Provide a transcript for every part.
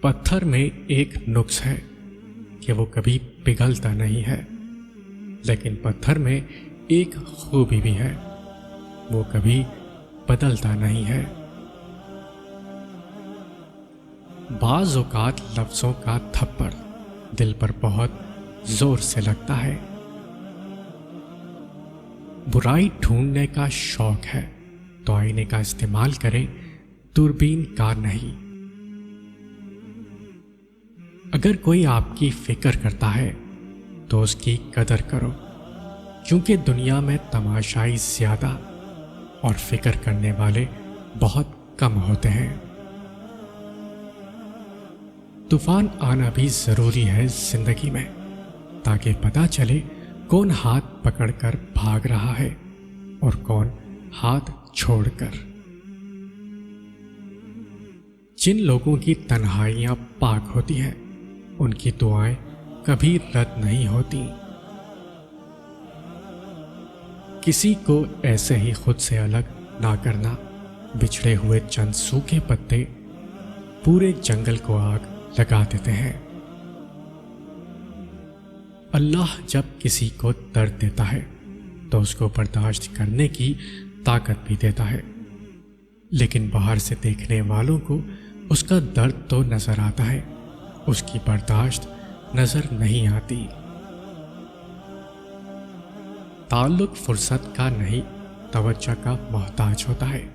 پتھر میں ایک نقص ہے کہ وہ کبھی پگھلتا نہیں ہے، لیکن پتھر میں ایک خوبی بھی ہے، وہ کبھی بدلتا نہیں ہے۔ بعض اوقات لفظوں کا تھپڑ دل پر بہت زور سے لگتا ہے۔ برائی ڈھونڈنے کا شوق ہے تو آئینے کا استعمال کریں، دوربین کا نہیں۔ اگر کوئی آپ کی فکر کرتا ہے تو اس کی قدر کرو، کیونکہ دنیا میں تماشائی زیادہ اور فکر کرنے والے بہت کم ہوتے ہیں۔ طوفان آنا بھی ضروری ہے زندگی میں، تاکہ پتہ چلے کون ہاتھ پکڑ کر بھاگ رہا ہے اور کون ہاتھ چھوڑ کر۔ جن لوگوں کی تنہائیاں پاک ہوتی ہیں ان کی دعائیں کبھی رد نہیں ہوتی۔ کسی کو ایسے ہی خود سے الگ نہ کرنا، بچھڑے ہوئے چند سوکھے پتے پورے جنگل کو آگ لگا دیتے ہیں۔ اللہ جب کسی کو درد دیتا ہے تو اس کو برداشت کرنے کی طاقت بھی دیتا ہے، لیکن باہر سے دیکھنے والوں کو اس کا درد تو نظر آتا ہے، اس کی برداشت نظر نہیں آتی۔ تعلق فرصت کا نہیں، توجہ کا محتاج ہوتا ہے۔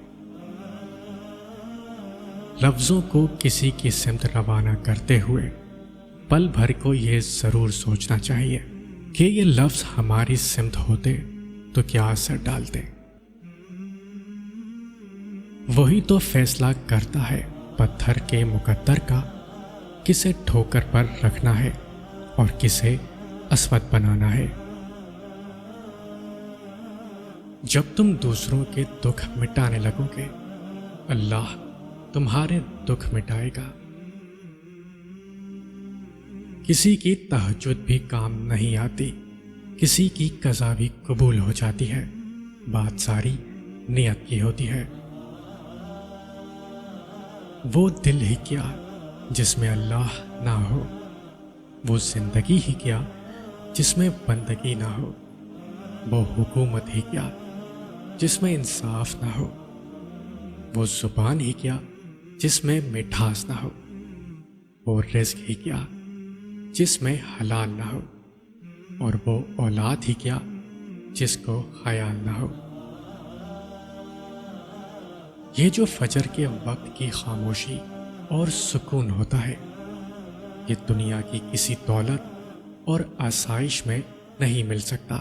لفظوں کو کسی کی سمت روانہ کرتے ہوئے پل بھر کو یہ ضرور سوچنا چاہیے کہ یہ لفظ ہماری سمت ہوتے تو کیا اثر ڈالتے۔ وہی تو فیصلہ کرتا ہے پتھر کے مقدر کا، کسے ٹھوکر پر رکھنا ہے اور کسے اسود بنانا ہے۔ جب تم دوسروں کے دکھ مٹانے لگو گے، اللہ تمہارے دکھ مٹائے گا۔ کسی کی تہجد بھی کام نہیں آتی، کسی کی قضا بھی قبول ہو جاتی ہے، بات ساری نیت کی ہوتی ہے۔ وہ دل ہی کیا جس میں اللہ نہ ہو، وہ زندگی ہی کیا جس میں بندگی نہ ہو، وہ حکومت ہی کیا جس میں انصاف نہ ہو، وہ زبان ہی کیا جس میں مٹھاس نہ ہو، وہ رزق ہی کیا جس میں حلال نہ ہو، اور وہ اولاد ہی کیا جس کو خیال نہ ہو۔ یہ جو فجر کے وقت کی خاموشی اور سکون ہوتا ہے، یہ دنیا کی کسی دولت اور آسائش میں نہیں مل سکتا۔